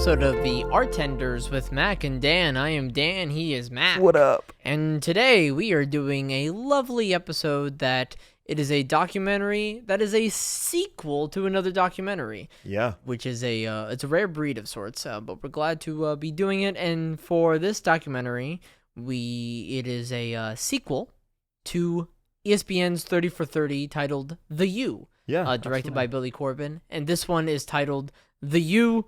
episode of the Artenders with Mac and Dan. I am Dan, he is Mac. What up? And today we are doing a lovely episode that it is a documentary that is a sequel to another documentary. Yeah. Which is it's a rare breed of sorts, but we're glad to be doing it. And for this documentary, it is a sequel to ESPN's 30 for 30 titled The U. Yeah. Directed by Billy Corbin. And this one is titled The U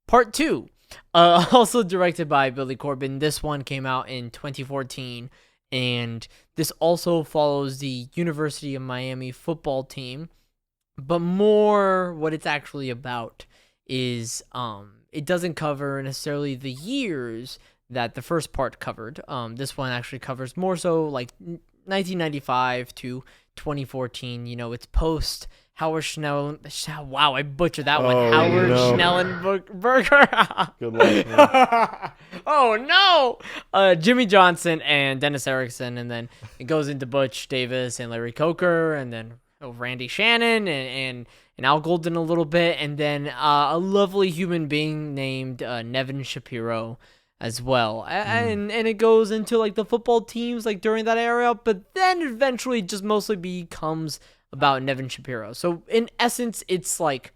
Part 2. Also directed by Billy Corbin. This one came out in 2014. And this also follows the University of Miami football team. But more what it's actually about is it doesn't cover necessarily the years that the first part covered. This one actually covers more so like 1995 to 2014. You know, it's post Howard Schnellen. Wow, I butchered that one. Howard Schnellenberger. Good luck. Man. Oh no! Jimmy Johnson and Dennis Erickson, and then it goes into Butch Davis and Larry Coker, and then Randy Shannon and Al Golden a little bit, and then a lovely human being named Nevin Shapiro as well. And it goes into like the football teams like during that era, but then eventually just mostly becomes about Nevin Shapiro. So in essence, it's like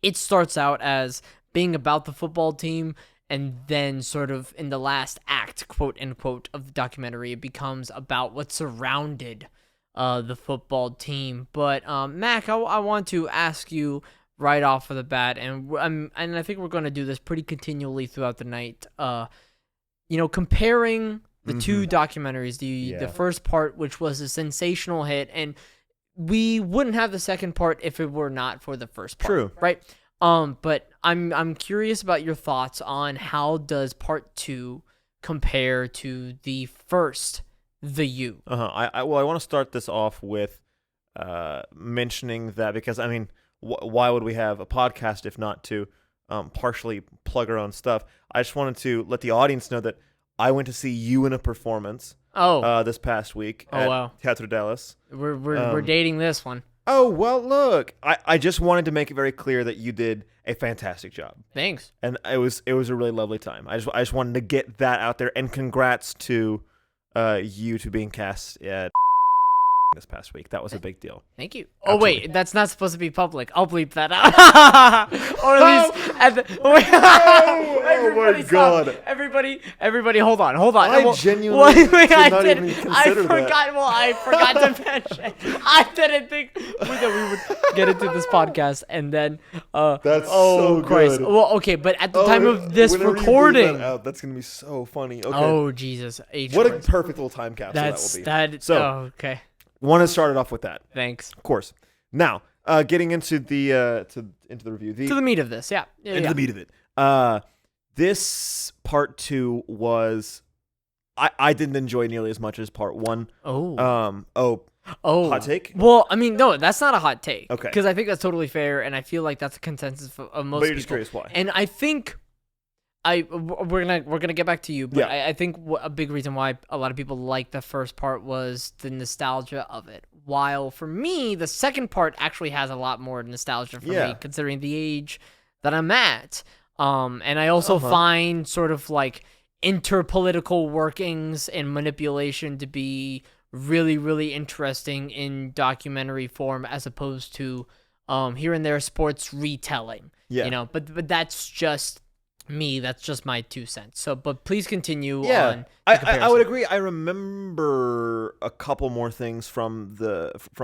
it starts out as being about the football team, and then sort of in the last act, quote unquote, of the documentary, it becomes about what surrounded the football team. But Mac, I want to ask you right off of the bat, and I think we're going to do this pretty continually throughout the night. Comparing the two documentaries, the first part, which was a sensational hit, and we wouldn't have the second part if it were not for the first part. True. Right? But I'm curious about your thoughts on how does part 2 compare to the first, The U. I want to start this off with mentioning that because, I mean, why would we have a podcast if not to partially plug our own stuff? I just wanted to let the audience know that I went to see you in a performance this past week at Teatro Dallas. We're dating this one. Oh, well, look, I just wanted to make it very clear that you did a fantastic job. Thanks. And it was a really lovely time. I just wanted to get that out there, and congrats to you to being cast at this past week. That was a big deal. Thank you. Absolutely. Oh wait, that's not supposed to be public. I'll bleep that out. Or at least at the oh my God. Everybody hold on. I genuinely did not even consider that. I forgot to mention. I didn't think that we would get into this podcast, and then that's so Christ. good. Well, okay, but at the time of this recording, that's gonna be so funny. Okay. Oh Jesus. What a perfect little time capsule that will be. Okay. Want to start it off with that? Thanks. Of course. Now, getting into the into the review, to the meat of this, the meat of it. This part 2 was I didn't enjoy nearly as much as part 1. Hot take? Well, I mean, no, that's not a hot take. Okay. Because I think that's totally fair, and I feel like that's a consensus of most people. But you're just curious why. And I think we're gonna get back to you, but I think a big reason why a lot of people like the first part was the nostalgia of it. While for me, the second part actually has a lot more nostalgia for me, considering the age that I'm at. And I also find sort of like interpolitical workings and manipulation to be really, really interesting in documentary form, as opposed to here and there sports retelling. Yeah. You know, but that's just me. That's just my 2 cents. So, but please continue on. I would agree. I remember a couple more things from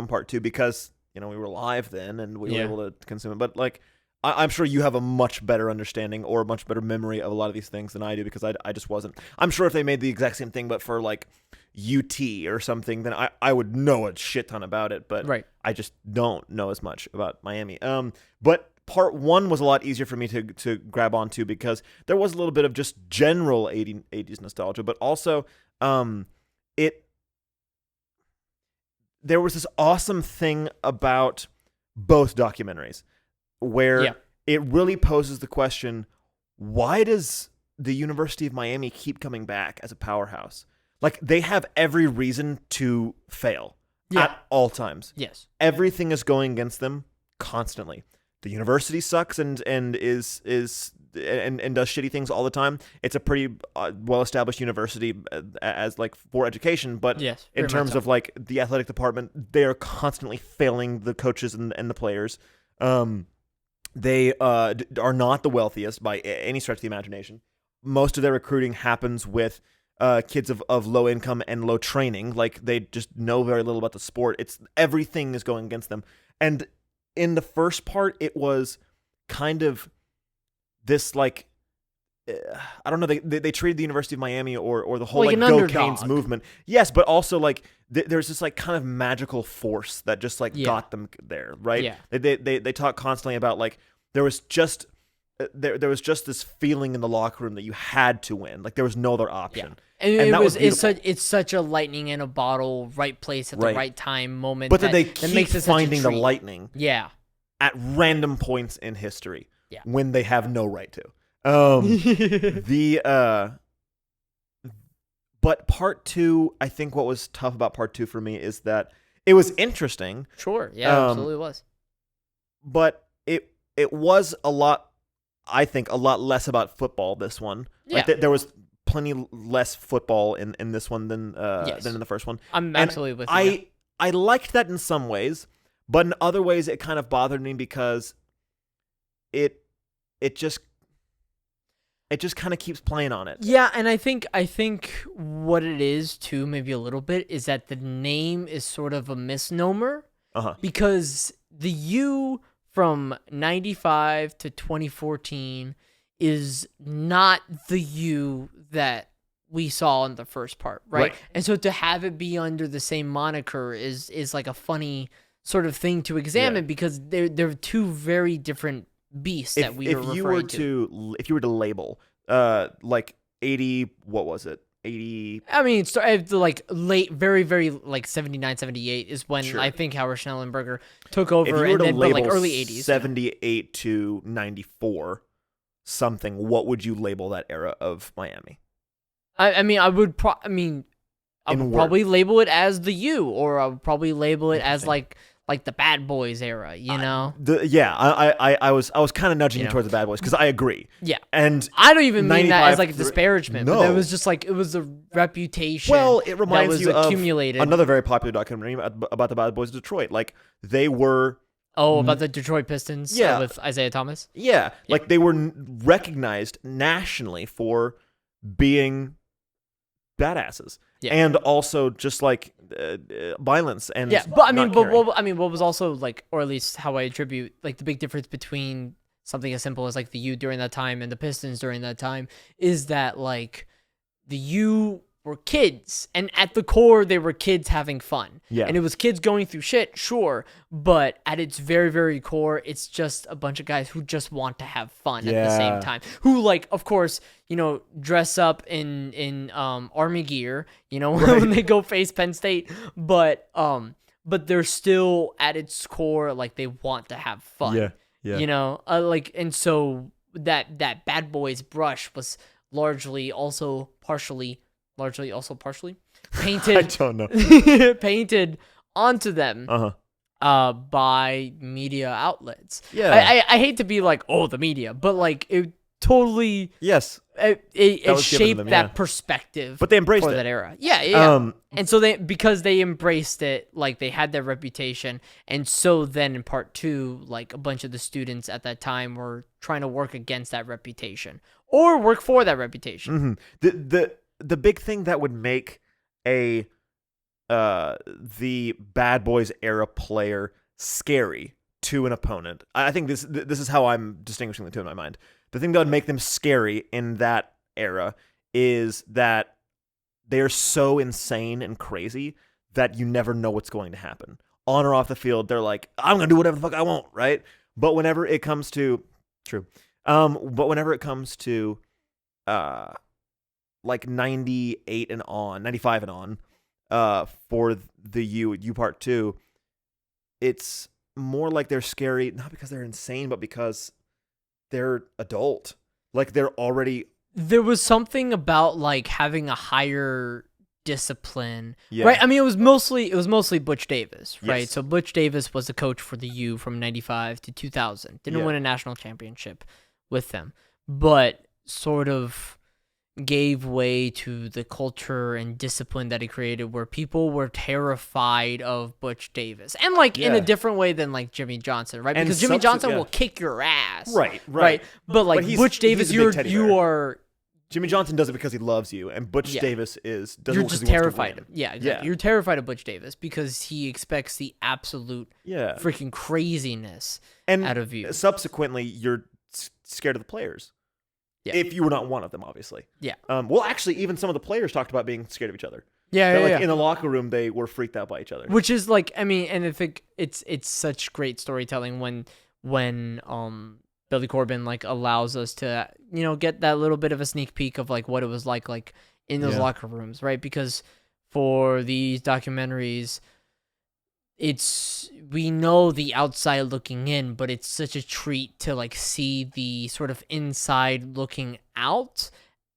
part 2 because, you know, we were live then and we were able to consume it. But like, I'm sure you have a much better understanding or a much better memory of a lot of these things than I do, because I just wasn't. I'm sure if they made the exact same thing, but for like UT or something, then I would know a shit ton about it. But I just don't know as much about Miami. But part 1 was a lot easier for me to grab onto because there was a little bit of just general 80s nostalgia, but also there was this awesome thing about both documentaries where it really poses the question, why does the University of Miami keep coming back as a powerhouse? Like, they have every reason to fail at all times. Yes. Everything is going against them constantly. The university sucks and is and does shitty things all the time. It's a pretty well-established university as like for education, but yes, in terms of like the athletic department, they are constantly failing the coaches and the players. They are not the wealthiest by any stretch of the imagination. Most of their recruiting happens with kids of low income and low training. Like they just know very little about the sport. Everything is going against them. And in the first part, it was kind of this like I don't know. They treated the University of Miami or the whole like Go Canes movement. Yes, but also like there's this like kind of magical force that just like got them there, right? Yeah. They talk constantly about like there was just this feeling in the locker room that you had to win. Like there was no other option. Yeah. And it's such a lightning in a bottle, right place at the right time moment. But they keep makes it finding the lightning. Yeah. At random points in history. Yeah. When they have no right to. But part 2, I think what was tough about part 2 for me is that it was interesting. Sure. Yeah, absolutely was. But it was I think a lot less about football, this one. Yeah. Like there was plenty less football in this one than in the first one. I'm absolutely with you. I liked that in some ways, but in other ways it kind of bothered me because it just kind of keeps playing on it. Yeah, and I think what it is too, maybe a little bit, is that the name is sort of a misnomer. Because the U from 95 to 2014 is not the U that we saw in the first part, right? And so to have it be under the same moniker is like a funny sort of thing to examine because they're two very different beasts that we are referring to. If you were to label like 80, what was it? 80. I mean, like late, very, very like 79, 78 is when I think Howard Schnellenberger took over. If you were to label like early 80s, 78 to 94, something. What would you label that era of Miami? I mean, I would probably label it as the U, or I would probably label it as like the Bad Boys era, you know? I was kind of nudging you towards the Bad Boys because I agree. Yeah, and I don't even mean that as like a disparagement. No, but it was just like it was a reputation. Well, it reminds you accumulated. Of another very popular documentary about the Bad Boys of Detroit. Like they were. Oh, about the Detroit Pistons with Isaiah Thomas? Yeah, like they were recognized nationally for being badasses. Yeah. And also just like violence and but what was also like, or at least how I attribute like the big difference between something as simple as like the U during that time and the Pistons during that time is that like the U were kids, and at the core they were kids having fun. Yeah. And it was kids going through shit, sure, but at its very, very core, it's just a bunch of guys who just want to have fun at the same time. Who like, of course, dress up in army gear, when they go face Penn State, but they're still at its core like they want to have fun. Yeah. And so that Bad Boys brush was largely also partially painted. I don't know. Painted onto them by media outlets. Yeah, I hate to be like, the media, but like it totally it shaped that perspective. But they embraced for it. That era. Yeah. And so because they embraced it, like they had their reputation, and so then in part 2, like a bunch of the students at that time were trying to work against that reputation or work for that reputation. The big thing that would make the Bad Boys era player scary to an opponent, I think this is how I'm distinguishing the two in my mind. The thing that would make them scary in that era is that they're so insane and crazy that you never know what's going to happen. On or off the field, they're like, I'm going to do whatever the fuck I want, right? But whenever it comes to... True. But whenever it comes to... like 98 and on, 95 and on, for the U part 2, it's more like they're scary, not because they're insane, but because they're adult. Like they're already... There was something about like having a higher discipline, right? I mean, it was mostly Butch Davis, right? Yes. So Butch Davis was the coach for the U from 95 to 2000. Didn't win a national championship with them. but sort of gave way to the culture and discipline that he created, where people were terrified of Butch Davis, and in a different way than Jimmy Johnson, right? Because Jimmy Johnson will kick your ass, right. But Butch Davis, you are. Jimmy Johnson does it because he loves you, and Butch Davis does it you're because just he terrified wants to win. Yeah, exactly. You're terrified of Butch Davis because he expects the absolute freaking craziness out of you. Subsequently, you're scared of the players. Yeah. If you were not one of them, obviously. Yeah. Well, actually, even some of the players talked about being scared of each other. Yeah. In the locker room, they were freaked out by each other. Which is and I think it's such great storytelling when Billy Corbin allows us to get that little bit of a sneak peek of what it was like in those locker rooms, right? Because for these documentaries, we know the outside looking in, but it's such a treat to see the sort of inside looking out.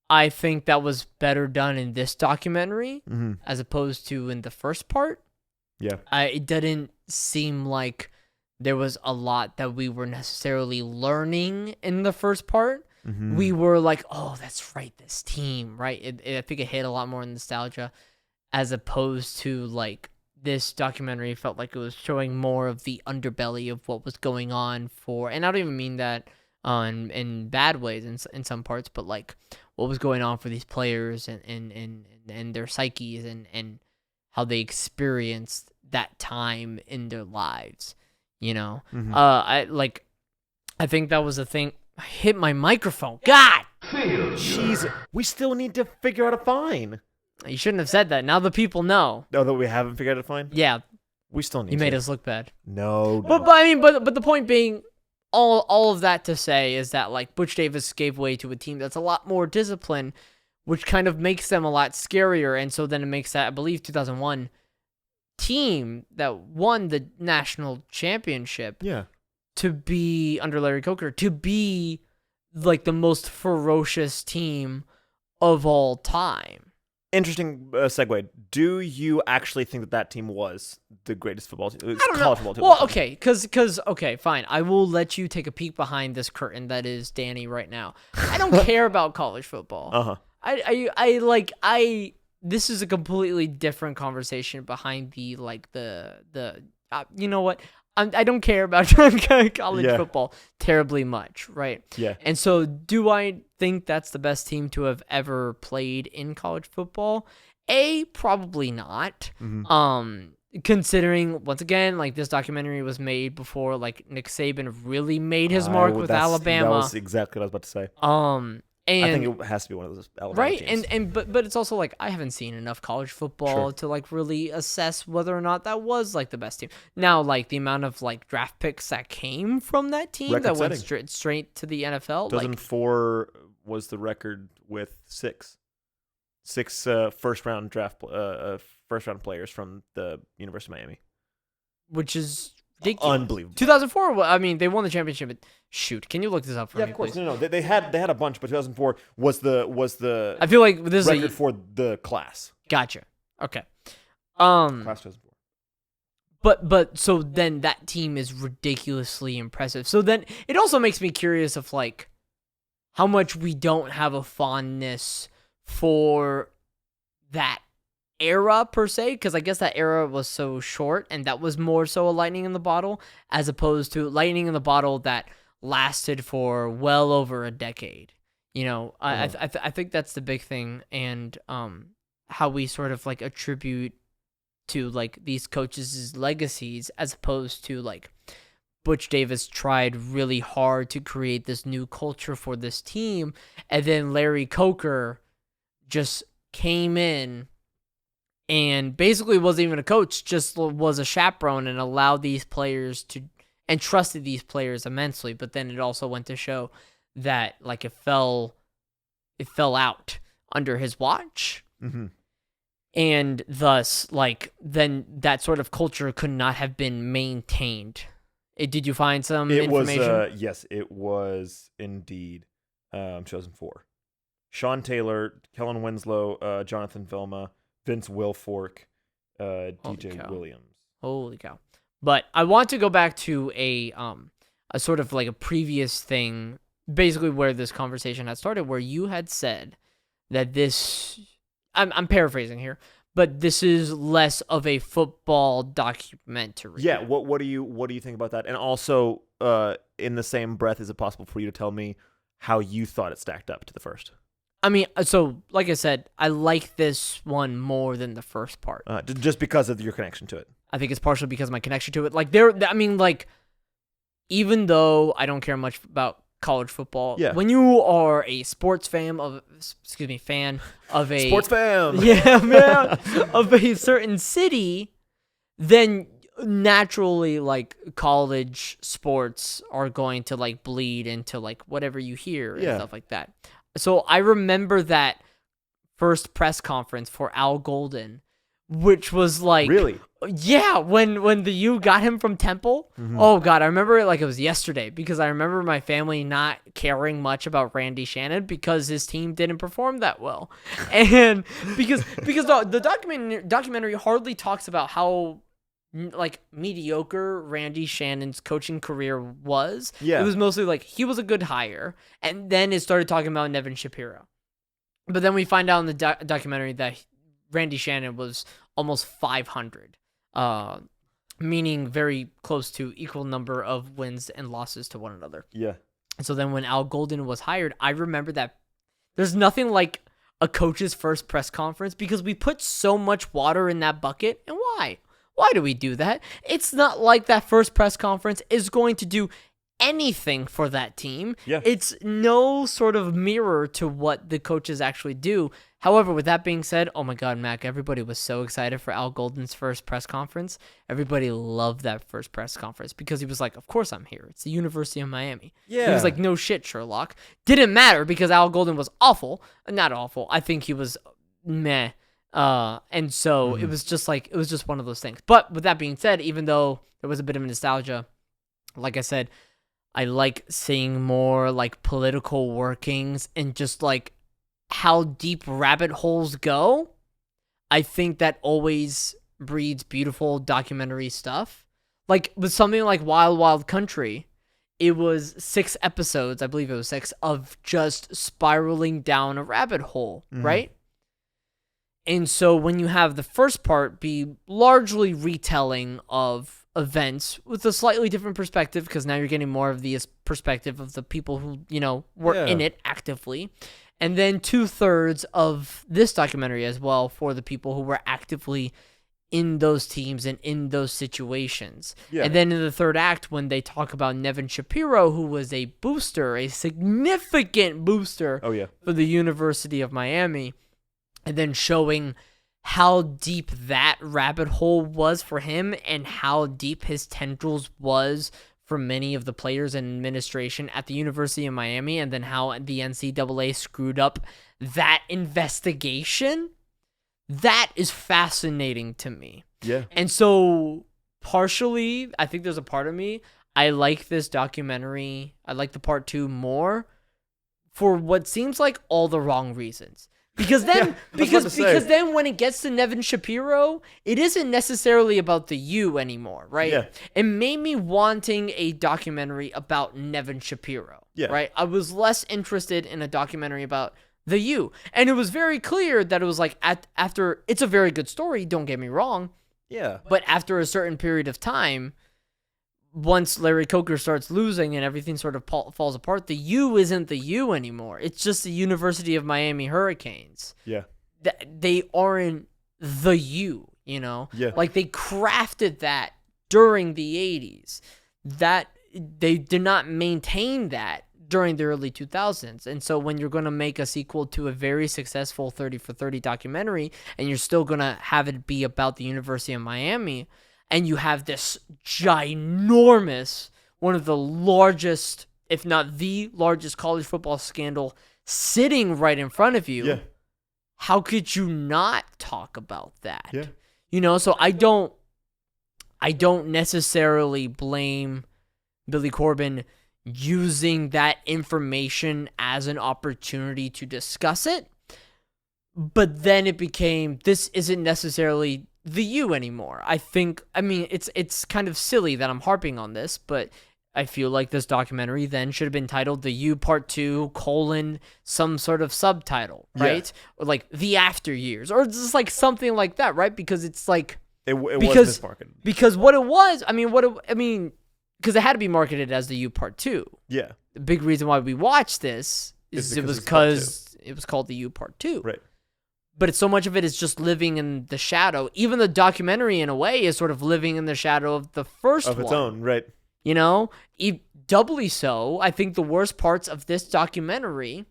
I think that was better done in this documentary as opposed to in the first part. Yeah. It didn't seem like there was a lot that we were necessarily learning in the first part. We were oh, that's right, this team, right? I think it hit a lot more in nostalgia, as opposed to this documentary felt like it was showing more of the underbelly of what was going on and I don't even mean that in bad ways in some parts, but what was going on for these players and their psyches and how they experienced that time in their lives. I think that was the thing. I hit my microphone. God! Jeez, we still need to figure out a fine. You shouldn't have said that. Now the people know. No, that we haven't figured out a fine? Yeah. We still need You to. made us look bad. No. But the point being, all of that to say is that Butch Davis gave way to a team that's a lot more disciplined, which kind of makes them a lot scarier. And so then it makes that, I believe, 2001 team that won the national championship to be, under Larry Coker, to be the most ferocious team of all time. Interesting segue. Do you actually think that team was the greatest football team? I don't know. Football team? Well, okay, because fine. I will let you take a peek behind this curtain that is Danny right now. I don't care about college football. This is a completely different conversation behind the you know what? I don't care about college football terribly much, right? Yeah. And so, do I think that's the best team to have ever played in college football? Probably not. Considering, once again, this documentary was made before Nick Saban really made his mark with Alabama. That was exactly what I was about to say. And I think it has to be one of those Alabama teams. But it's also I haven't seen enough college football to really assess whether or not that was the best team. Now the amount of draft picks that came from that team that went straight to the NFL. 2004 was the record with six first round players from the University of Miami, which is ridiculous. Unbelievable. 2004. I mean, they won the championship. Shoot, can you look this up for me? Yeah, of course. Please? No. They had a bunch, but 2004 was the. I feel like this record is for the class. Gotcha. Okay. Class 2004. But so then that team is ridiculously impressive. So then it also makes me curious of how much we don't have a fondness for that era per se, because I guess that era was so short and that was more so a lightning in the bottle as opposed to lightning in the bottle that lasted for well over a decade. I think that's the big thing, and how we sort of attribute to these coaches' legacies as opposed to Butch Davis tried really hard to create this new culture for this team, and then Larry Coker just came in and basically wasn't even a coach, just was a chaperone and allowed these players to, and trusted these players immensely. But then it also went to show that it fell out under his watch. And thus then that sort of culture could not have been maintained. Did you find some information? Yes, it was indeed 2004. Sean Taylor, Kellen Winslow, Jonathan Vilma, Vince Wilfork, DJ Williams. Holy cow. But I want to go back to a sort of a previous thing basically where this conversation had started, where you had said that this, I'm paraphrasing here, but this is less of a football documentary. Yeah. What do you think about that? And also, in the same breath, is it possible for you to tell me how you thought it stacked up to the first? I mean, so like I said, I like this one more than the first part. Just because of your connection to it. I think it's partially because of my connection to it. Like even though I don't care much about college football, when you are a sports fan of a sports fan, yeah, man, of a certain city, then naturally like college sports are going to like bleed into like whatever you hear and stuff like that. So I remember that first press conference for Al Golden, which was like, really? Yeah, when the U got him from Temple. Mm-hmm. Oh God, I remember it like it was yesterday, because I remember my family not caring much about Randy Shannon because his team didn't perform that well, and because the documentary hardly talks about how like mediocre Randy Shannon's coaching career was. Yeah, it was mostly like he was a good hire, and then it started talking about Nevin Shapiro, but then we find out in the documentary that Randy Shannon was almost 500. Meaning very close to equal number of wins and losses to one another. Yeah. So then when Al Golden was hired, I remember that there's nothing like a coach's first press conference, because we put so much water in that bucket. And why? Why do we do that? It's not like that first press conference is going to do anything for that team. Yeah. It's no sort of mirror to what the coaches actually do. However, with that being said, oh my God, Mac, everybody was so excited for Al Golden's first press conference. Everybody loved that first press conference because he was like, of course I'm here. It's the University of Miami. Yeah. He was like, no shit, Sherlock. Didn't matter because Al Golden was awful. Not awful. I think he was meh. And so it was just one of those things. But with that being said, even though there was a bit of nostalgia, like I said, I like seeing more like political workings and just like how deep rabbit holes go. I think that always breeds beautiful documentary stuff. Like with something like Wild Wild Country, it was 6 episodes, I believe it was 6, of just spiraling down a rabbit hole, right? And so when you have the first part be largely retelling of events with a slightly different perspective, because now you're getting more of the perspective of the people who, were in it actively. And then 2/3 of this documentary as well for the people who were actively in those teams and in those situations. Yeah. And then in the third act, when they talk about Nevin Shapiro, who was a booster, a significant booster for the University of Miami, and then showing how deep that rabbit hole was for him and how deep his tendrils was for many of the players and administration at the University of Miami, and then how the NCAA screwed up that investigation, that is fascinating to me. Yeah. And so partially, I think there's a part of me, I like this documentary, I like the part 2 more for what seems like all the wrong reasons. Because then, because then when it gets to Nevin Shapiro, it isn't necessarily about the U anymore, right? Yeah. It made me wanting a documentary about Nevin Shapiro, right? I was less interested in a documentary about the U. And it was very clear that it was like, after, it's a very good story, don't get me wrong. Yeah. But after a certain period of time, once Larry Coker starts losing and everything sort of falls apart, the U isn't the U anymore. It's just the University of Miami Hurricanes. Yeah. They aren't the U, Yeah. Like they crafted that during the 80s. That they did not maintain that during the early 2000s. And so when you're going to make a sequel to a very successful 30 for 30 documentary and you're still going to have it be about the University of Miami, and you have this ginormous, one of the largest, if not the largest college football scandal sitting right in front of you, how could you not talk about that? Yeah. So I don't necessarily blame Billy Corbin using that information as an opportunity to discuss it. But then it became, this isn't necessarily the U anymore. I mean, it's kind of silly that I'm harping on this, but I feel like this documentary then should have been titled The U Part 2, some sort of subtitle, right? Or like The After Years, or just like something like that, right? Because it's like it was mismarketed. Because what it was, because it had to be marketed as The U Part 2. Yeah. The big reason why we watched this is it was because it was called The U Part 2. Right. But so much of it is just living in the shadow. Even the documentary, in a way, is sort of living in the shadow of the first one. Of its own, right. You know? Doubly so, I think the worst parts of this documentary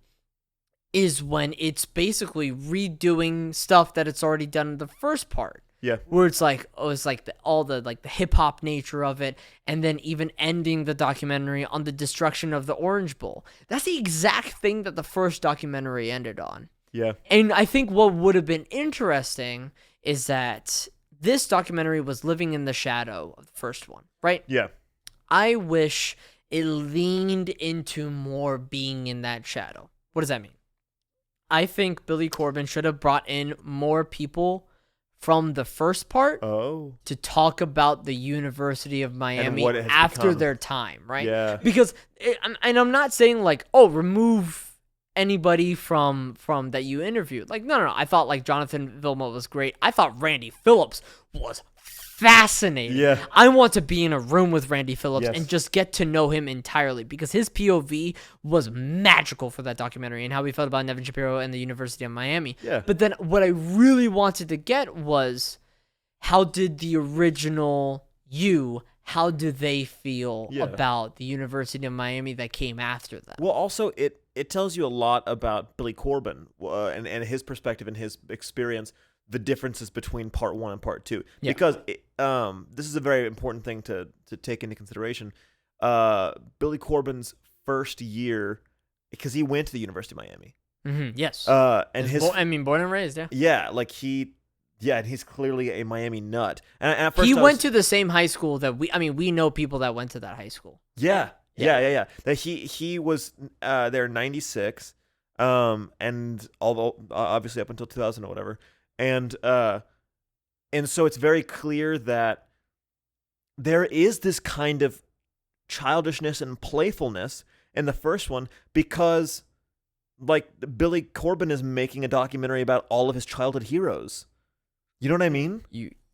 is when it's basically redoing stuff that it's already done in the first part. Yeah. Where it's like, the hip hop nature of it, and then even ending the documentary on the destruction of the Orange Bowl. That's the exact thing that the first documentary ended on. Yeah. And I think what would have been interesting is that this documentary was living in the shadow of the first one, right? Yeah. I wish it leaned into more being in that shadow. What does that mean? I think Billy Corbin should have brought in more people from the first part to talk about the University of Miami after their time, right? Yeah. Because, and I'm not saying like, remove anybody from that you interviewed. Like, no. I thought like Jonathan Vilma was great. I thought Randy Phillips was fascinating. Yeah. I want to be in a room with Randy Phillips and just get to know him entirely, because his POV was magical for that documentary and how we felt about Nevin Shapiro and the University of Miami. Yeah. But then what I really wanted to get was, how did the original how do they feel about the University of Miami that came after them? Well, also, it tells you a lot about Billy Corbin and his perspective and his experience, the differences between part 1 and part 2. Yeah. Because this is a very important thing to take into consideration. Billy Corbin's first year, because he went to the University of Miami. Mm-hmm, yes. And born and raised, yeah. Yeah, like and he's clearly a Miami nut. And at first he went to the same high school that we know people that went to that high school. Yeah. That he was there in 96, and although obviously up until 2000 or whatever. And so it's very clear that there is this kind of childishness and playfulness in the first one, because like Billy Corbin is making a documentary about all of his childhood heroes. You know what I mean?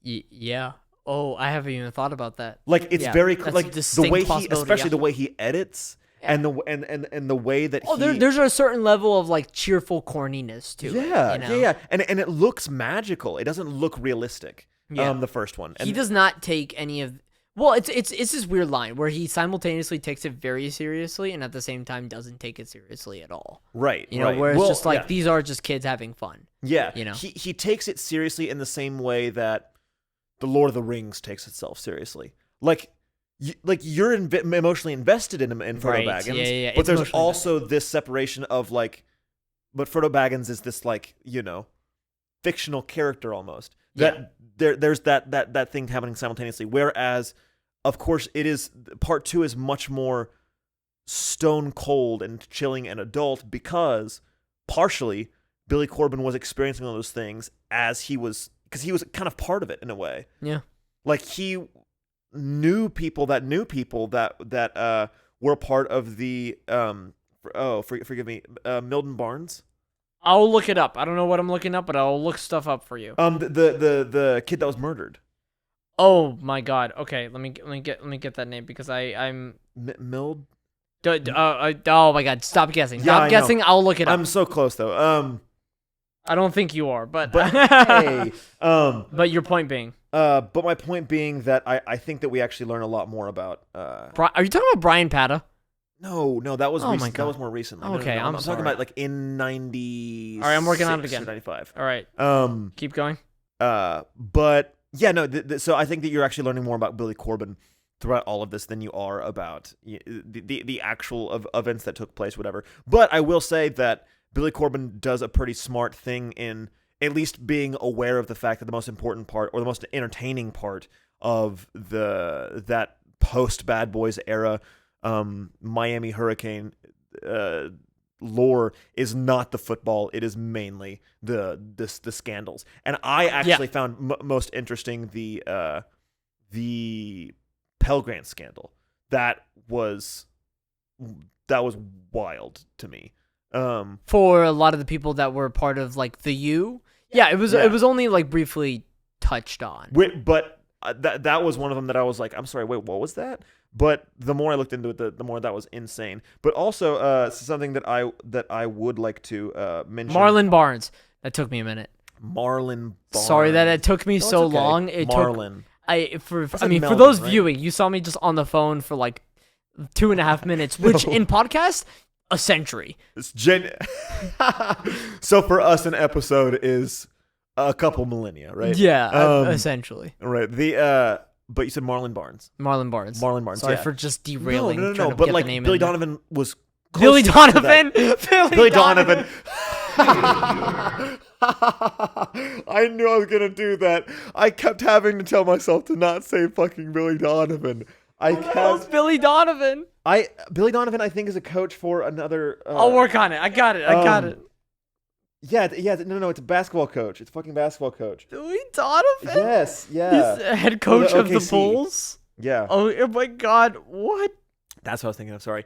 Yeah. Oh, I haven't even thought about that. Like it's very like the way the way he edits. Yeah. And the way that there's a certain level of like cheerful corniness to it. Yeah. And it looks magical. It doesn't look realistic. Yeah. The first one. He does not take any of. Well, it's this weird line where he simultaneously takes it very seriously and at the same time doesn't take it seriously at all. Right. Where it's just like these are just kids having fun. Yeah. He takes it seriously in the same way that The Lord of the Rings takes itself seriously. Like you're emotionally invested in Frodo Baggins, yeah. But there's also this separation of like, but Frodo Baggins is this like fictional character almost. That there's that thing happening simultaneously. Whereas, of course, part 2 is much more stone cold and chilling and adult, because partially Billy Corbin was experiencing all those things because he was kind of part of it in a way. Yeah, like he knew people that were part of the forgive me, Milton Barnes. I'll look it up. I don't know what I'm looking up, but I'll look stuff up for you. The kid that was murdered. Oh my God. Okay, let me get that name, because I'm Mild. Oh my God! Stop guessing. Stop guessing. I'll look it up. I'm so close though. I don't think you are, but hey. But your point being. But my point being that I think that we actually learn a lot more about. Are you talking about Brian Pata? No, that was recent. That was more recently. Okay, I'm sorry. talking about like in 90. All right, I'm working on it again. 95. All right. Keep going. But yeah, no. So I think that you're actually learning more about Billy Corbin throughout all of this than you are about the actual events that took place, whatever. But I will say that Billy Corbin does a pretty smart thing in at least being aware of the fact that the most important part, or the most entertaining part of that post Bad Boys era Miami Hurricane lore is not the football. It is mainly the scandals. And I actually found most interesting the Pell Grant scandal. that was wild to me. For a lot of the people that were part of like the U, it was only like briefly touched on. But that was one of them that I was like, I'm sorry, wait, what was that? But the more I looked into it, the more that was insane. But also something that I would like to mention. Marlon Barnes. That took me a minute. Marlon Barnes. Sorry that it took me so okay. long. It Marlon. For Melvin, those right? viewing, you saw me just on the phone for like 2.5 minutes, which in podcast, a century. It's So for us, an episode is a couple millennia, right? Yeah, essentially. Right. But you said Marlon Barnes. Marlon Barnes. Sorry for just derailing. No. But like Billy Donovan was Billy Donovan. Billy Donovan. I knew I was gonna do that. I kept having to tell myself to not say fucking Billy Donovan. Billy Donovan. Billy Donovan, I think, is a coach for another. I'll work on it. I got it. Yeah. No. It's a basketball coach. It's a fucking basketball coach. Billy Donovan. Yes. Yeah. He's the head coach of the Bulls. Yeah. Oh my God! What? That's what I was thinking of. Sorry.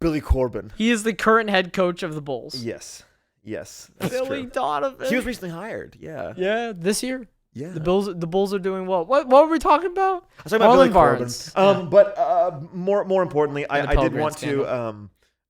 Billy Corbin. He is the current head coach of the Bulls. Yes. That's Billy true. Donovan. He was recently hired. Yeah. Yeah, this year. Yeah. The Bulls are doing well. What were we talking about? I was talking about Billy Barnes. Corbin. But more importantly, I did want to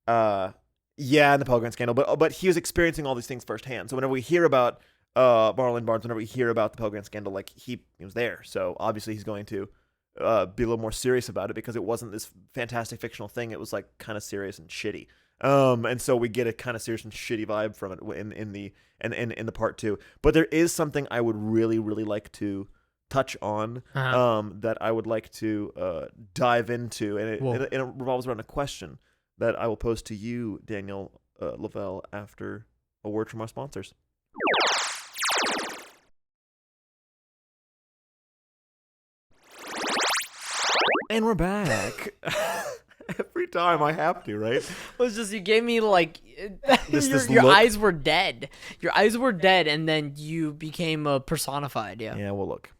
and the Pell Grant scandal. But he was experiencing all these things firsthand. So whenever we hear about Marlon Barnes, whenever we hear about the Pell Grant scandal, like he was there. So obviously he's going to be a little more serious about it because it wasn't this fantastic fictional thing. It was like kind of serious and shitty. And so we get a kind of serious and shitty vibe from it in the part 2. But there is something I would really, really like to touch on that I would like to dive into, and it revolves around a question that I will pose to you, Daniel Lavelle, after a word from our sponsors. And we're back. Every time I have to, right? It was just you gave me like your look. eyes were dead. Your eyes were dead, and then you became personified. Yeah. Yeah. Well, look.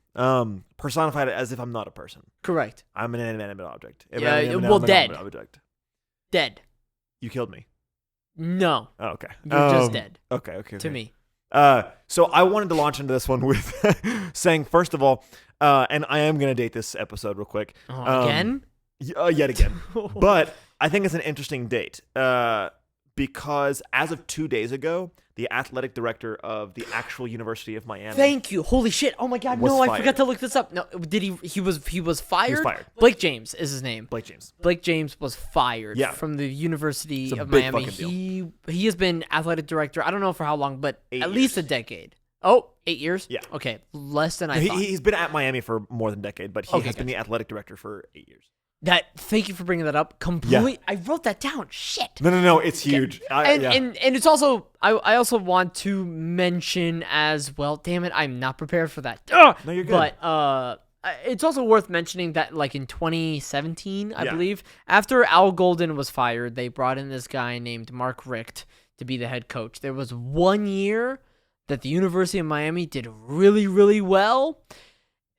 Personified as if I'm not a person. Correct. I'm an inanimate object. Dead. Object. Dead. You killed me. No. Oh, okay. You're just dead. Okay. To me. So I wanted to launch into this one with saying, first of all, and I am going to date this episode real quick. Again? Yet again. But I think it's an interesting date because as of 2 days ago, the athletic director of the actual University of Miami. Thank you. Holy shit. Oh my God. Was No, I fired. forgot to look this up. No, did he was fired? He was fired. Blake James is his name. Blake James was fired from the University of big Miami. He has been athletic director, I don't know for how long, but at least a decade. Oh, 8 years? Yeah. Okay. Less than I thought. He's been at Miami for more than a decade, but he has been the athletic director for 8 years. Thank you for bringing that up. Completely. I wrote that down. Shit. No. It's huge. And it's also, I also want to mention as well, damn it, I'm not prepared for that. No, you're good. But it's also worth mentioning that like in 2017, I believe, after Al Golden was fired, they brought in this guy named Mark Richt to be the head coach. There was 1 year that the University of Miami did really, really well.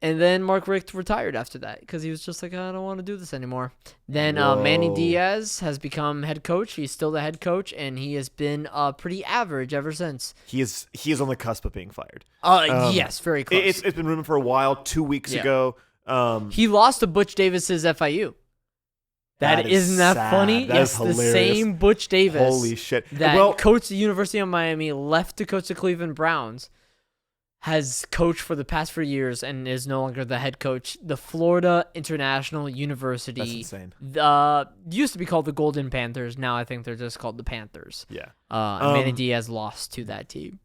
And then Mark Richt retired after that because he was just like, I don't want to do this anymore. Then Manny Diaz has become head coach. He's still the head coach, and he has been pretty average ever since. He is on the cusp of being fired. Yes, very close. It's been rumored for a while. 2 weeks ago, he lost to Butch Davis's FIU. Isn't that sad. funny? That yes, is the hilarious. same Butch Davis. Holy shit! That coached the University of Miami, left to coach the Cleveland Browns. Has coached for the past 4 years and is no longer the head coach. The Florida International University. That's insane. Used to be called the Golden Panthers. Now I think they're just called the Panthers. Yeah. And Manny Diaz lost to that team.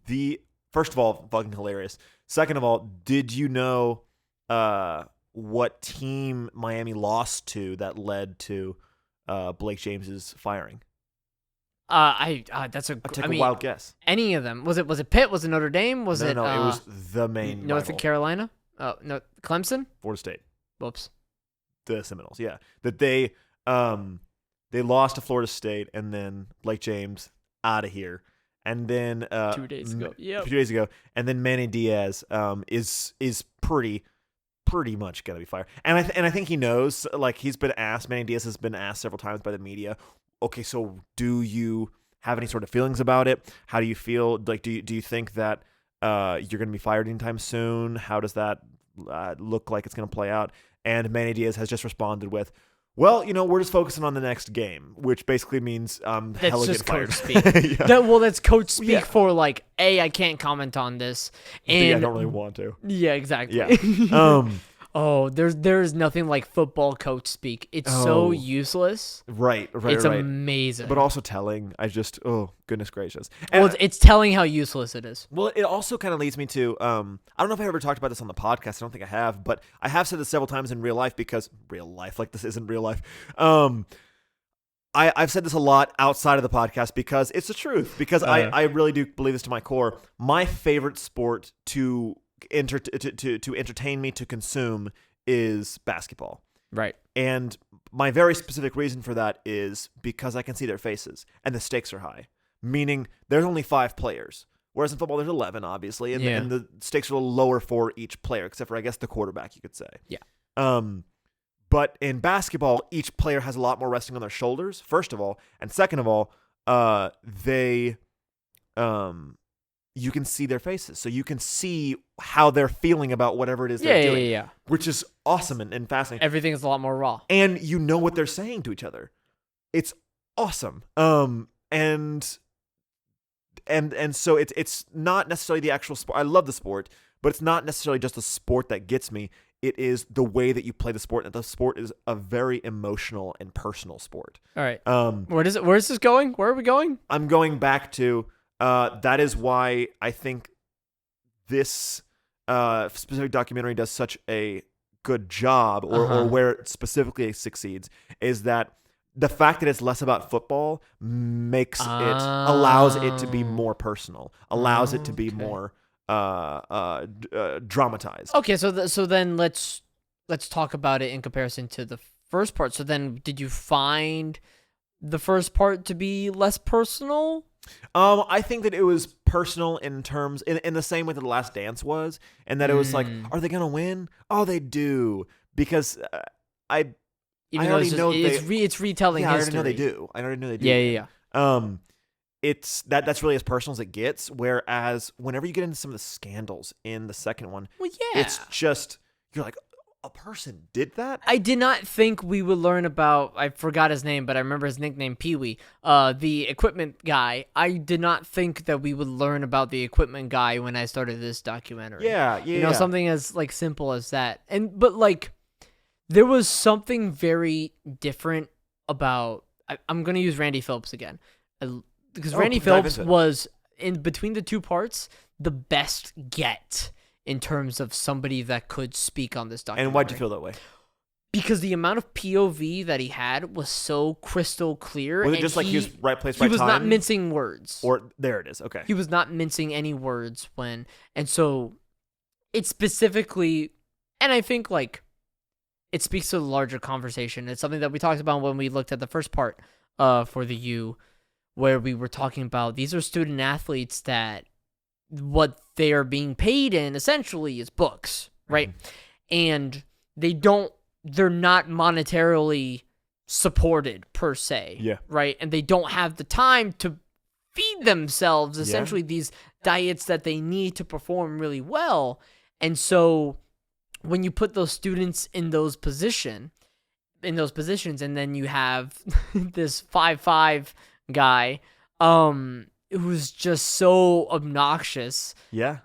First of all, fucking hilarious. Second of all, did you know what team Miami lost to that led to Blake James's firing? That's I'll take a wild guess. Any of them? Was it Pitt? Was it Notre Dame? No, it was the main North rival. Carolina? Oh no, Clemson. Florida State. Whoops. The Seminoles. Yeah, that they lost to Florida State, and then Blake James out of here, and then 2 days ago. Yeah. 2 days ago, and then Manny Diaz is pretty pretty much gonna be fired. And I think he knows. Like, he's been asked. Manny Diaz has been asked several times by the media. Okay, so do you have any sort of feelings about it? How do you feel? Like, do you think that you're gonna be fired anytime soon? How does that look like it's gonna play out? And Manny Diaz has just responded with, well, we're just focusing on the next game, which basically means that's hella just get coach fired. speak. That's coach speak for like, A, I can't comment on this, and B, I don't really want to. Yeah, exactly. Yeah. Oh, there's nothing like football coach speak. It's so useless. Right. It's amazing. But also telling. Goodness gracious. And well, it's telling how useless it is. Well, it also kind of leads me to, I don't know if I ever talked about this on the podcast. I don't think I have, but I have said this several times in real life because like this isn't real life. I've said this a lot outside of the podcast because it's the truth. Because I really do believe this to my core. My favorite sport to entertain me, to consume, is basketball. Right. And my very specific reason for that is because I can see their faces and the stakes are high. Meaning there's only 5 players. Whereas in football there's 11, obviously. And the stakes are a little lower for each player, except for, I guess, the quarterback, you could say. Yeah. But in basketball, each player has a lot more resting on their shoulders, first of all. And second of all, you can see their faces. So you can see how they're feeling about whatever it is they're doing. Yeah. Which is awesome and fascinating. Everything is a lot more raw. And you know what they're saying to each other. It's awesome. And so it's not necessarily the actual sport. I love the sport, but it's not necessarily just the sport that gets me. It is the way that you play the sport. And the sport is a very emotional and personal sport. All right. Where is this going? Where are we going? I'm going back to that is why I think this specific documentary does such a good job, or where it specifically succeeds, is that the fact that it's less about football allows it to be more personal, allows it to be more dramatized. Okay, so then let's talk about it in comparison to the first part. So then, did you find the first part to be less personal? I think that it was personal in terms in the same way that The Last Dance was, and that it was like, are they gonna win? Oh, they do, because I already know it's retelling history. I already know they do. Yeah. It's that's really as personal as it gets. Whereas whenever you get into some of the scandals in the second one, it's just, you're like, a person did that? I did not think we would learn about, I forgot his name, but I remember his nickname, Pee-wee, the equipment guy. I did not think that we would learn about the equipment guy when I started this documentary. Yeah. Something as like simple as that. But like, there was something very different about, I'm going to use Randy Phillips again. Because Randy Phillips was, in between the two parts, the best get in terms of somebody that could speak on this documentary. And why'd you feel that way? Because the amount of POV that he had was so crystal clear. Was it just like he was right place, right time? He was not mincing words. Or there it is. Okay. He was not mincing any words and so it specifically, and I think like it speaks to the larger conversation. It's something that we talked about when we looked at the first part for the U, where we were talking about these are student athletes that what they are being paid in essentially is books, right? And they're not monetarily supported per se, right? And they don't have the time to feed themselves essentially these diets that they need to perform really well. And so when you put those students in those positions, and then you have this 5'5" guy, who's just so obnoxious. Yeah.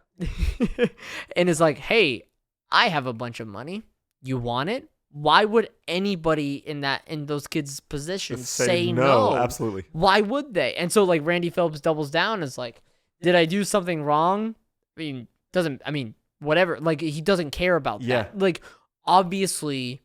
And it's like, hey, I have a bunch of money. You want it? Why would anybody in those kids' positions say no? Absolutely. Why would they? And so like Randy Phillips doubles down, is like, did I do something wrong? Whatever. Like, he doesn't care about that. Like, obviously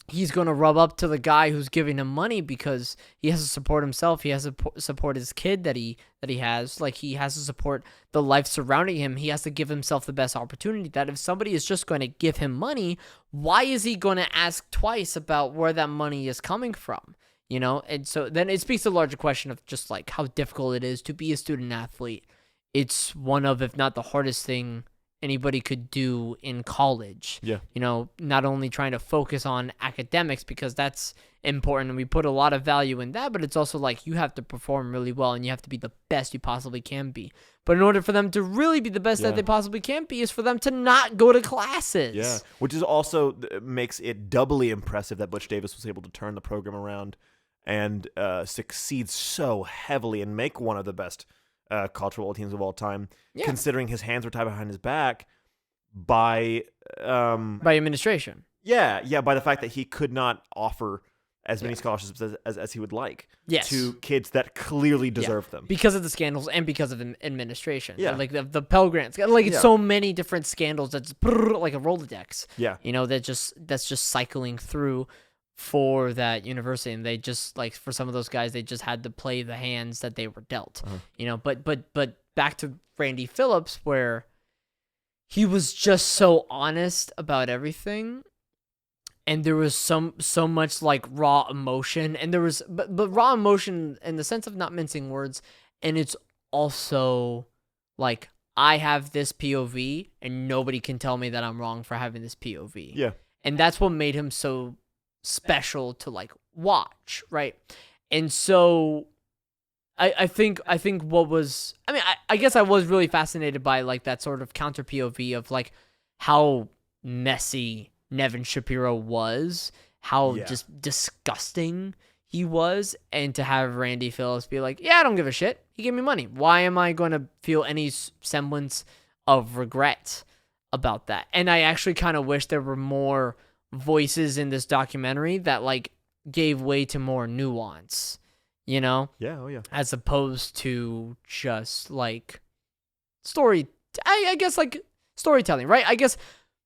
he's going to rub up to the guy who's giving him money because he has to support himself. He has to support his kid that he has. Like, he has to support the life surrounding him. He has to give himself the best opportunity. That if somebody is just going to give him money, why is he going to ask twice about where that money is coming from? And so then it speaks to the larger question of just like how difficult it is to be a student athlete. It's one of, if not the hardest thing anybody could do in college. Yeah. Not only trying to focus on academics because that's important and we put a lot of value in that, but it's also like you have to perform really well and you have to be the best you possibly can be. But in order for them to really be the best that they possibly can be is for them to not go to classes. Yeah, which is also makes it doubly impressive that Butch Davis was able to turn the program around and succeed so heavily and make one of the best college football teams of all time, considering his hands were tied behind his back by administration. Yeah, by the fact that he could not offer as many scholarships as he would like to kids that clearly deserve them. Because of the scandals and because of administration. Yeah. Like the Pell Grants. Like it's so many different scandals that's like a Rolodex. Yeah. That's just cycling through for that university. And they just, like, for some of those guys, they just had to play the hands that they were dealt. But back to Randy Phillips, where he was just so honest about everything. And there was so much like raw emotion, and there was but raw emotion in the sense of not mincing words, and it's also like I have this POV, and nobody can tell me that I'm wrong for having this POV. Yeah, and that's what made him so special to like watch, right? And so I think what was I guess I was really fascinated by like that sort of counter POV of like how messy Nevin Shapiro was, how just disgusting he was, and to have Randy Phillips be like, I don't give a shit. He gave me money. Why am I going to feel any semblance of regret about that? And I actually kind of wish there were more voices in this documentary that like gave way to more nuance, Yeah, oh yeah. as opposed to just like I guess like storytelling, right? I guess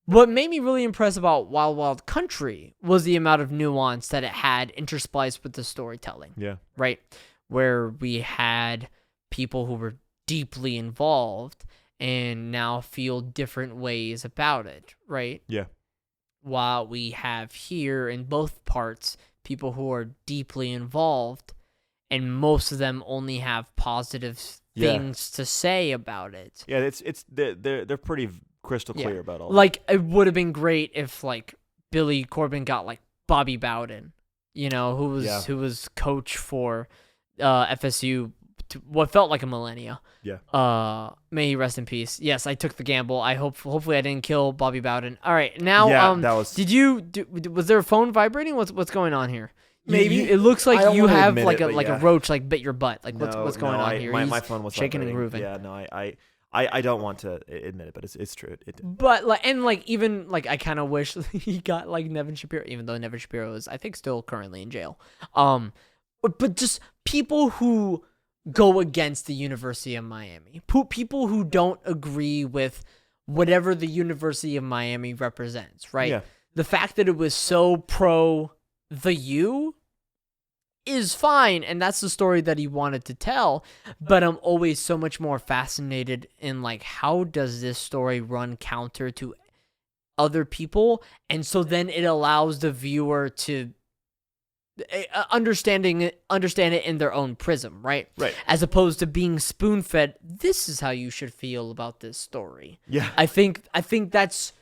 what made me really impressed about Wild Wild Country was the amount of nuance that it had interspliced with the storytelling. Yeah. Right? Where we had people who were deeply involved and now feel different ways about it, right? Yeah. While we have here in both parts people who are deeply involved and most of them only have positive things to say about it. Yeah, they're pretty crystal clear about all like that. It would have been great if like Billy Corbin got like Bobby Bowden, who was coach for FSU what felt like a millennia. May he rest in peace. Yes, I took the gamble. Hopefully I didn't kill Bobby Bowden. All right, now that was... was there a phone vibrating? What's going on here? Maybe it looks like you have like a a roach like bit your butt. Like what's going on here? My phone was shaking vibrating. and grooving. Yeah, no, I don't want to admit it, but it's true. But like, and like, even like, I kind of wish he got like Nevin Shapiro, even though Nevin Shapiro is, I think, still currently in jail. But just people who go against the University of Miami, people who don't agree with whatever the University of Miami represents, right? Yeah. The fact that it was so pro the U is fine, and that's the story that he wanted to tell, but I'm always so much more fascinated in like, how does this story run counter to other people, and so then it allows the viewer to understand it in their own prism, right? As opposed to being spoon-fed, this is how you should feel about this story. Yeah. I think that's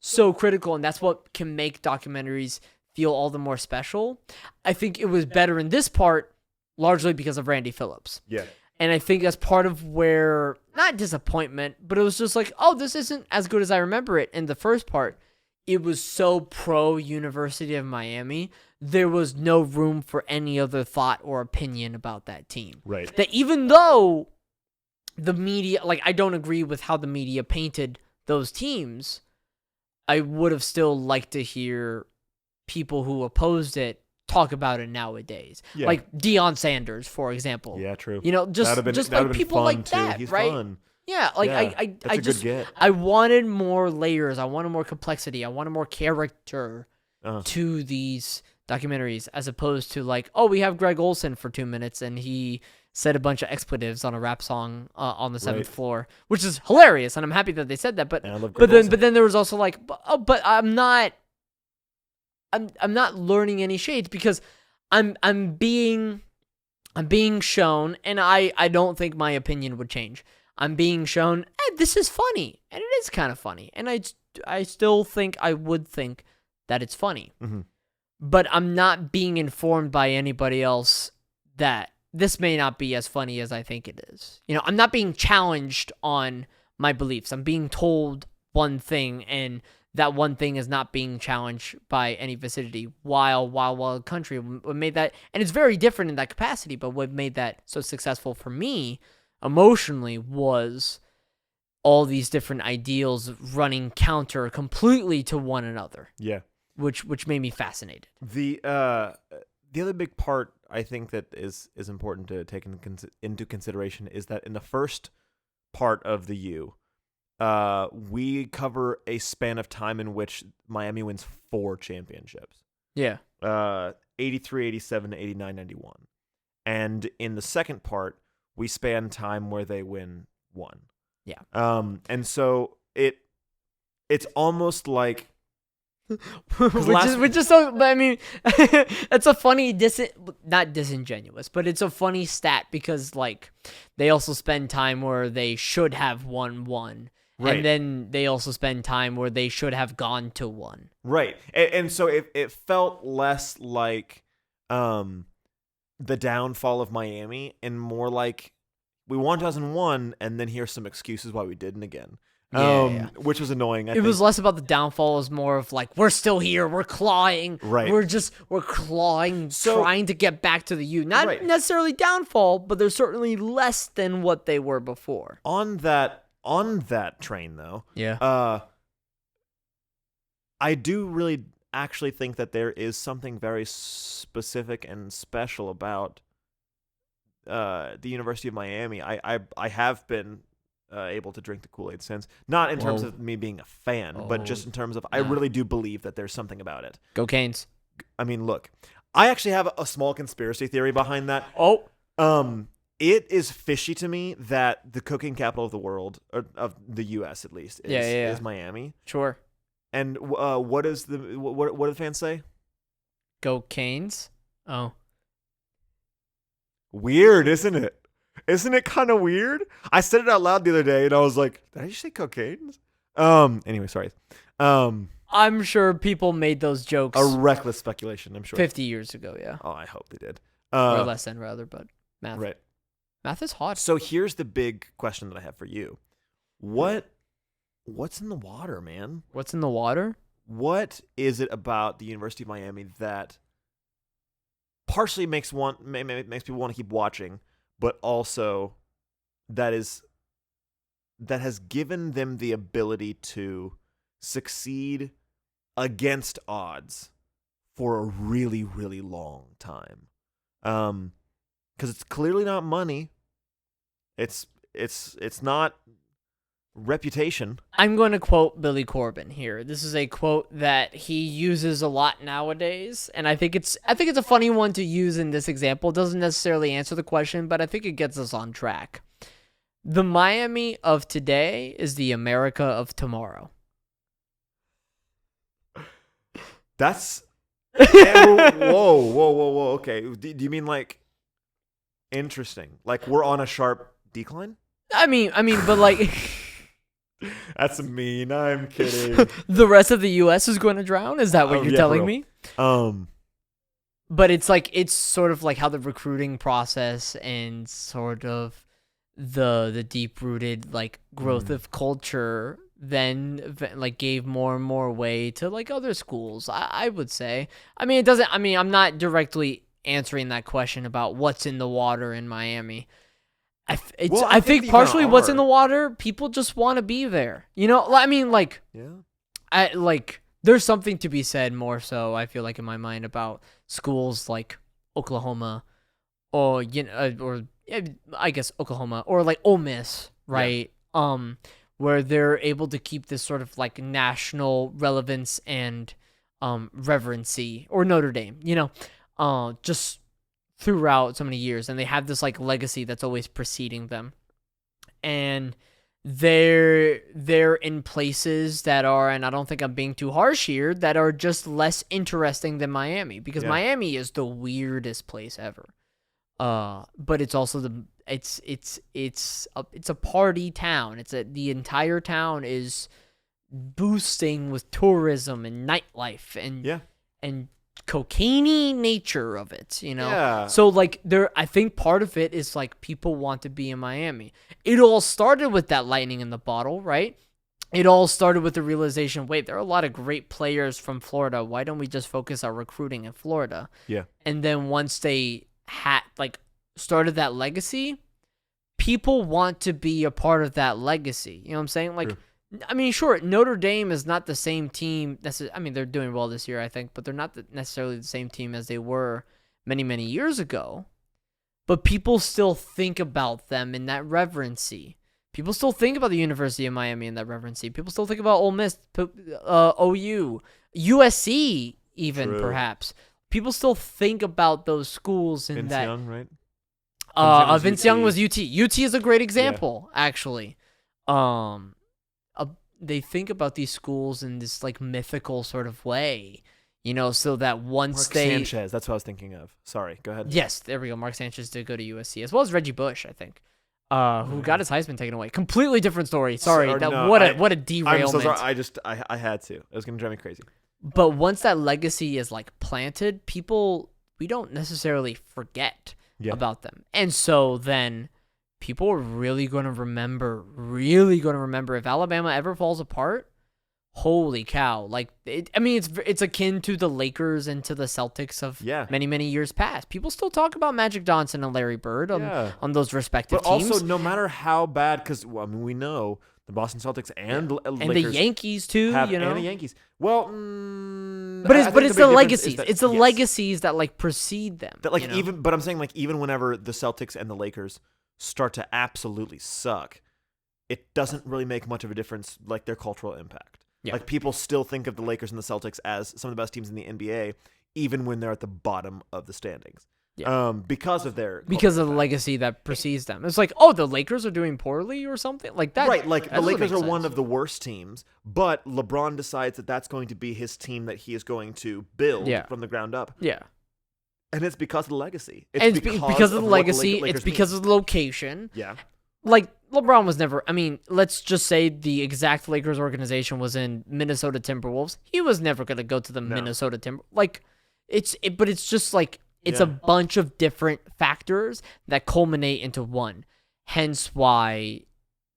so critical, and that's what can make documentaries feel all the more special. I think it was better in this part largely because of Randy Phillips. Yeah. And I think that's part of where, not disappointment, but it was just like, oh, this isn't as good as I remember it. In the first part, it was so pro University of Miami, there was no room for any other thought or opinion about that team. Right. That even though the media, like, I don't agree with how the media painted those teams, I would have still liked to hear people who opposed it talk about it nowadays. Yeah. Like Deion Sanders, for example. Yeah, true. Just like people like too. that, He's right? Fun. Yeah, like That's a good get. I wanted more layers. I wanted more complexity. I wanted more character to these documentaries, as opposed to like, oh, we have Greg Olson for 2 minutes and he said a bunch of expletives on a rap song on the 7th floor, which is hilarious, and I'm happy that they said that. But then there was also like, but I'm not learning any shades because I'm being shown, and I don't think my opinion would change. I'm being shown, this is funny, and it is kind of funny, and I still think I would think that it's funny, but I'm not being informed by anybody else that this may not be as funny as I think it is. You know, I'm not being challenged on my beliefs. I'm being told one thing, and that one thing is not being challenged by any vicinity. Wild Country, what made that, and it's very different in that capacity, but what made that so successful for me emotionally was all these different ideals running counter completely to one another. Yeah. Which made me fascinated. The other big part I think that is important to take into consideration is that in the first part of the U, we cover a span of time in which Miami wins 4 championships. Yeah. 83, 87, 89, 91. And in the second part, we span time where they win 1. Yeah. And so it's almost like which is so, but I mean, it's a funny not disingenuous, but it's a funny stat because like they also spend time where they should have won 1. Right. And then they also spend time where they should have gone to 1. Right. And so it felt less like the downfall of Miami and more like we won 2001 and then here's some excuses why we didn't again. Which was annoying. I think was less about the downfall. It was more of like, we're still here. We're clawing. Right. We're clawing, trying to get back to the U. Not necessarily downfall, but they're certainly less than what they were before. On that train, though, I do really actually think that there is something very specific and special about the University of Miami. I have been able to drink the Kool-Aid since, not in terms of me being a fan, but just in terms of I really do believe that there's something about it. Go Canes. I mean, look, I actually have a small conspiracy theory behind that. It is fishy to me that the cooking capital of the world, or of the U.S. at least, is Miami. Sure. And what do the fans say? Go Canes. Oh. Weird, isn't it? Isn't it kind of weird? I said it out loud the other day, and I was like, "Did I just say cocaine?" Anyway, sorry. I'm sure people made those jokes. A reckless speculation, I'm sure. 50 years ago, yeah. Oh, I hope they did. Or less than, rather, but math. Right. Math is hard. So here's the big question that I have for you. What's in the water, man? What's in the water? What is it about the University of Miami that partially makes people want to keep watching, but also that has given them the ability to succeed against odds for a really, really long time? Because it's clearly not money. It's not reputation. I'm going to quote Billy Corbin here. This is a quote that he uses a lot nowadays, and I think it's a funny one to use in this example. It doesn't necessarily answer the question, but I think it gets us on track. The Miami of today is the America of tomorrow. That's whoa. Okay, do you mean like interesting? Like we're on a sharp decline? I mean, but like. That's mean. I'm kidding. The rest of the U.S. is going to drown? Is that what you're telling me? But it's like, it's sort of like how the recruiting process and sort of the deep-rooted like growth of culture then like gave more and more way to like other schools, I would say. I mean, I'm not directly answering that question about what's in the water in Miami. I think partially what's in the water, people just want to be there. You know, I mean, like, there's something to be said more so, I feel like, in my mind about schools like Oklahoma or, I guess Oklahoma or like Ole Miss, right? Yeah. Where they're able to keep this sort of like national relevance and reverency, or Notre Dame, just throughout so many years, and they have this like legacy that's always preceding them, and they're in places that are, and I don't think I'm being too harsh here, that are just less interesting than Miami, because Miami is the weirdest place ever, but it's also It's a party town. The entire town is boosting with tourism and nightlife and cocaine nature of it, Yeah. So like I think part of it is like people want to be in Miami. It all started with that lightning in the bottle, right? It all started with the realization, wait, there are a lot of great players from Florida. Why don't we just focus our recruiting in Florida? Yeah. And then once they started that legacy, people want to be a part of that legacy. You know what I'm saying? Like, True. I mean, sure, Notre Dame is not the same team. I mean, they're doing well this year, I think, but they're not necessarily the same team as they were many, many years ago. But people still think about them in that reverency. People still think about the University of Miami in that reverency. People still think about Ole Miss, OU, USC, even True. perhaps. People still think about those schools in Vince that. Young, right? Vince Young was UT. UT is a great example, actually. They think about these schools in this like mythical sort of way, so that once Mark they Sanchez, that's what I was thinking of. Sorry, go ahead. Yes, there we go. Mark Sanchez did go to USC, as well as Reggie Bush, I think, who got his Heisman taken away. Completely different story. Sorry, what a derailment. I'm so sorry. I had to. It was gonna drive me crazy. But once that legacy is like planted, we don't necessarily forget about them, and so then people are really going to remember if Alabama ever falls apart. Holy cow. Like, it's akin to the Lakers and to the Celtics of many, many years past. People still talk about Magic Johnson and Larry Bird on those respective teams. But also, no matter how bad, because we know the Boston Celtics and Lakers. And the Yankees, too, And the Yankees. Well, but it's the legacies. It's the legacies that, like, precede them. That, like, but I'm saying, like, even whenever the Celtics and the Lakers start to absolutely suck, it doesn't really make much of a difference, like, their cultural impact. Yeah. Like, people still think of the Lakers and the Celtics as some of the best teams in the NBA, even when they're at the bottom of the standings. Yeah. Because of the legacy that precedes them. It's like, oh, the Lakers are doing poorly or something like that. Right, like the Lakers are one of the worst teams, but LeBron decides that that's going to be his team that he is going to build from the ground up. Yeah. And it's because of the legacy. It's because of the legacy. It's because of the location. Yeah. Like, LeBron was never... I mean, let's just say the exact Lakers organization was in Minnesota Timberwolves. He was never going to go to the Minnesota Timberwolves. Like, but it's just like... It's a bunch of different factors that culminate into one. Hence why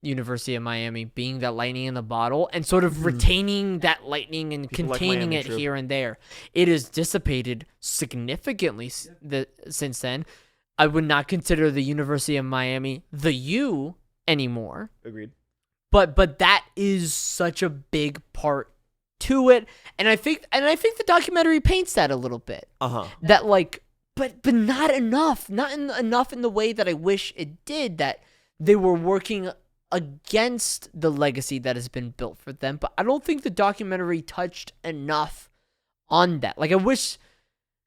University of Miami being that lightning in the bottle and sort of retaining that lightning and containing it here and there. It has dissipated significantly since then. I would not consider the University of Miami the U anymore. Agreed. But that is such a big part to it, and I think the documentary paints that a little bit. That like, but not enough, enough in the way that I wish it did. That they were working against the legacy that has been built for them, but I don't think the documentary touched enough on that. Like, I wish,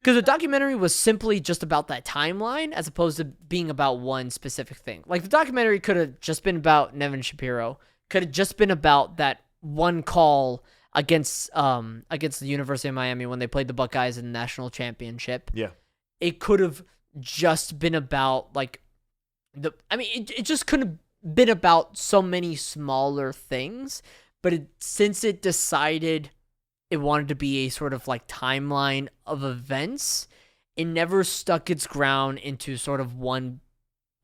because the documentary was simply just about that timeline as opposed to being about one specific thing. Like, the documentary could have just been about Nevin Shapiro, could have just been about that one call against the University of Miami when they played the Buckeyes in the national championship. Yeah. It could have just been about, like, it just could have been about so many smaller things, but since it decided it wanted to be a sort of like timeline of events, it never stuck its ground into sort of one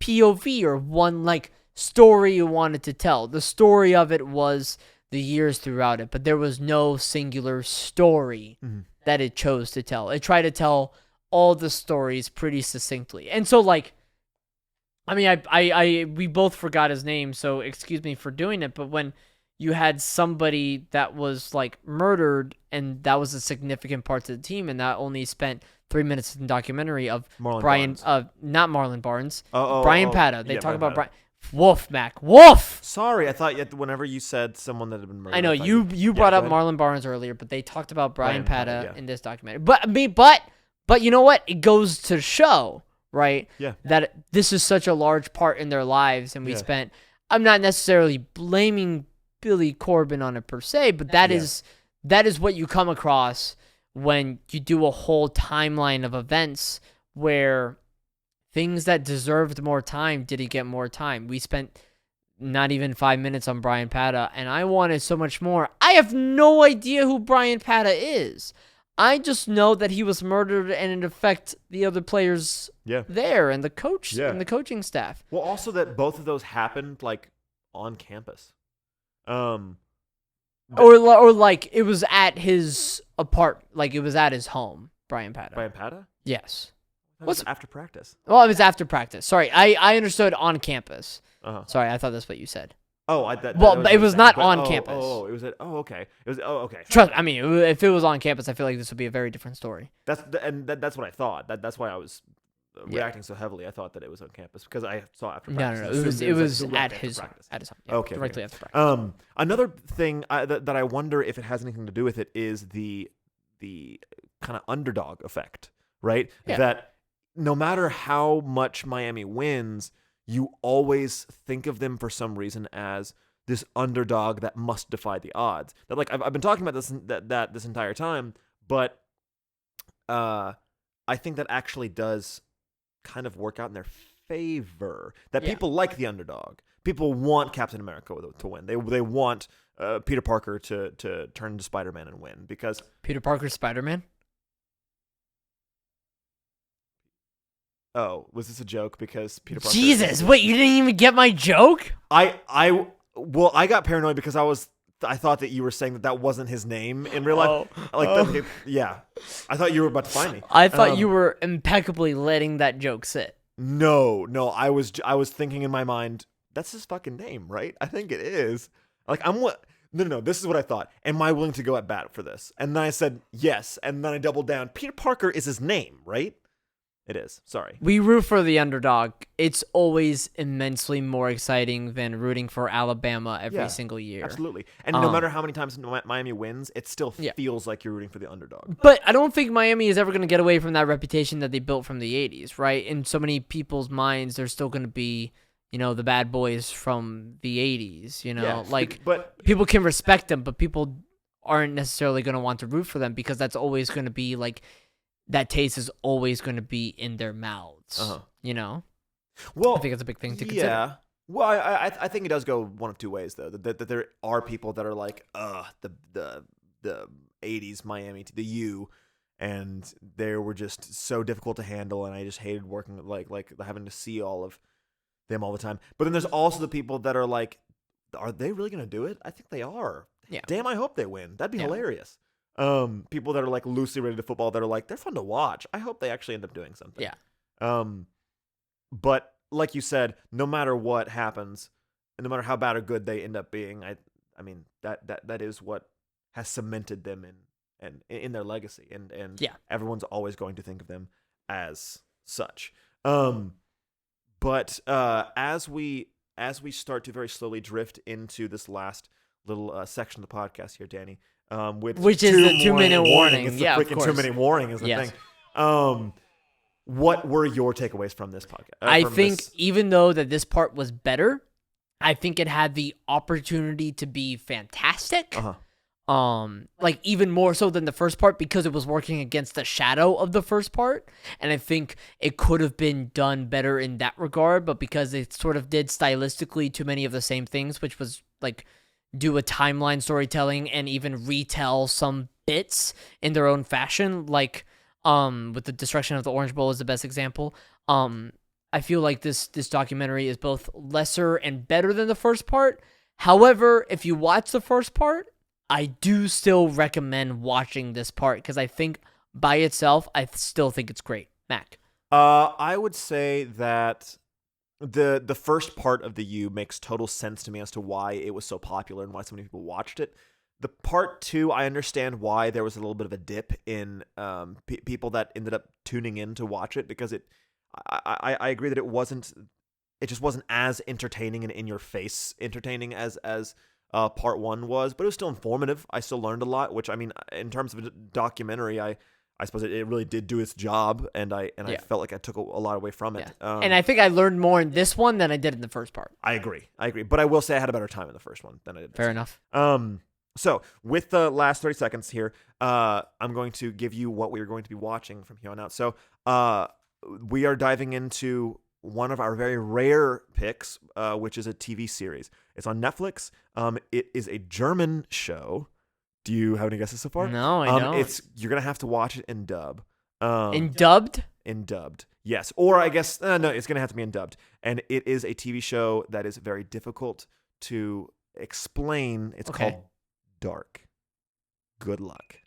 POV or one like story you wanted to tell. The story of it was the years throughout it, but there was no singular story that it chose to tell. It tried to tell all the stories pretty succinctly. And so, like, I mean, we both forgot his name, so excuse me for doing it, but when you had somebody that was, like, murdered, and that was a significant part to the team, and that only spent 3 minutes in the documentary of not Marlon Barnes, Brian Pata. They talk about Brian. Woof, Mac. Woof! Sorry, I thought whenever you said someone that had been murdered. I know, you brought up Marlon Barnes earlier, but they talked about Brian Pata in this documentary. But you know what? It goes to show, right? Yeah. That this is such a large part in their lives, and I'm not necessarily blaming Billy Corbin on it per se, but that is what you come across when you do a whole timeline of events where things that deserved more time didn't get more time. We spent not even 5 minutes on Brian Pata, and I wanted so much more. I have no idea who Brian Pata is. I just know that he was murdered and it affected the other players there and the coach and the coaching staff. Well, also that both of those happened like on campus. Or like it was at his like it was at his home, Brian Pata. Brian Pata? Yes. What's after practice? Well, it was after practice. Sorry, I understood on campus. Uh-huh. Sorry, I thought that's what you said. Oh, it was not on campus. It was at. Oh, okay. It was. Oh, okay. Trust. I mean, if it was on campus, I feel like this would be a very different story. That's what I thought. That's why I was reacting so heavily. I thought that it was on campus because I saw after practice. No. It was at his home. Yeah, okay. Directly after practice. Another thing that I wonder if it has anything to do with it is the kind of underdog effect, right? Yeah. That no matter how much Miami wins, you always think of them for some reason as this underdog that must defy the odds. That like I've been talking about this entire time, but I think that actually does kind of work out in their favor. That people like the underdog. People want Captain America to win. They want Peter Parker to turn into Spider-Man and win because Peter Parker's Spider-Man? Oh, was this a joke? Because Peter Parker... Jesus, wait, you didn't even get my joke? I got paranoid because I thought that you were saying that wasn't his name in real life. I thought you were about to find me. I thought you were impeccably letting that joke sit. No, I was thinking in my mind, that's his fucking name, right? I think it is. Like, No, this is what I thought. Am I willing to go at bat for this? And then I said, yes. And then I doubled down. Peter Parker is his name, right? It is. Sorry. We root for the underdog. It's always immensely more exciting than rooting for Alabama every single year. Absolutely. And no matter how many times Miami wins, it still feels like you're rooting for the underdog. But I don't think Miami is ever going to get away from that reputation that they built from the 80s, right? In so many people's minds, they're still going to be, the bad boys from the 80s, but people can respect them, but people aren't necessarily going to want to root for them because that's always going to be like, that taste is always going to be in their mouths, Well, I think it's a big thing to consider. Yeah. Well, I think it does go one of two ways, though. That there are people that are like, the 80s Miami to the U, and they were just so difficult to handle, and I just hated working like having to see all of them all the time. But then there's also the people that are like, are they really going to do it? I think they are. Yeah. Damn, I hope they win. That'd be hilarious. People that are like loosely related to football that are like, they're fun to watch. I hope they actually end up doing something. Yeah. But like you said, no matter what happens, and no matter how bad or good they end up being, I mean that is what has cemented them in their legacy, and everyone's always going to think of them as such. But as we start to very slowly drift into this last little section of the podcast here, Danny. Which is the 2-minute warning. It's the freaking 2-minute warning is the thing. What were your takeaways from this podcast? I think even though that this part was better, I think it had the opportunity to be fantastic. Like even more so than the first part because it was working against the shadow of the first part. And I think it could have been done better in that regard, but because it sort of did stylistically too many of the same things, which was like do a timeline storytelling and even retell some bits in their own fashion, like with the destruction of the Orange Bowl is the best example. I feel like this documentary is both lesser and better than the first part. However, if you watch the first part, I do still recommend watching this part because I think by itself, I still think it's great. Mac? I would say that the first part of the U makes total sense to me as to why it was so popular and why so many people watched it. The part 2, I understand why there was a little bit of a dip in people that ended up tuning in to watch it because I agree that it just wasn't as entertaining and in your face entertaining as part 1 was, but it was still informative. I still learned a lot, which I mean, in terms of a documentary, I suppose it really did do its job, and I felt like I took a lot away from it. And I think I learned more in this one than I did in the first part. I agree. But I will say I had a better time in the first one than I did. Fair enough. So with the last 30 seconds here, I'm going to give you what we are going to be watching from here on out. So we are diving into one of our very rare picks, which is a TV series. It's on Netflix. It is a German show. Do you have any guesses so far? No, I don't. You're gonna have to watch it in dub. In dubbed? In dubbed, yes. Or I guess no, it's gonna have to be in dubbed. And it is a TV show that is very difficult to explain. It's called Dark. Good luck.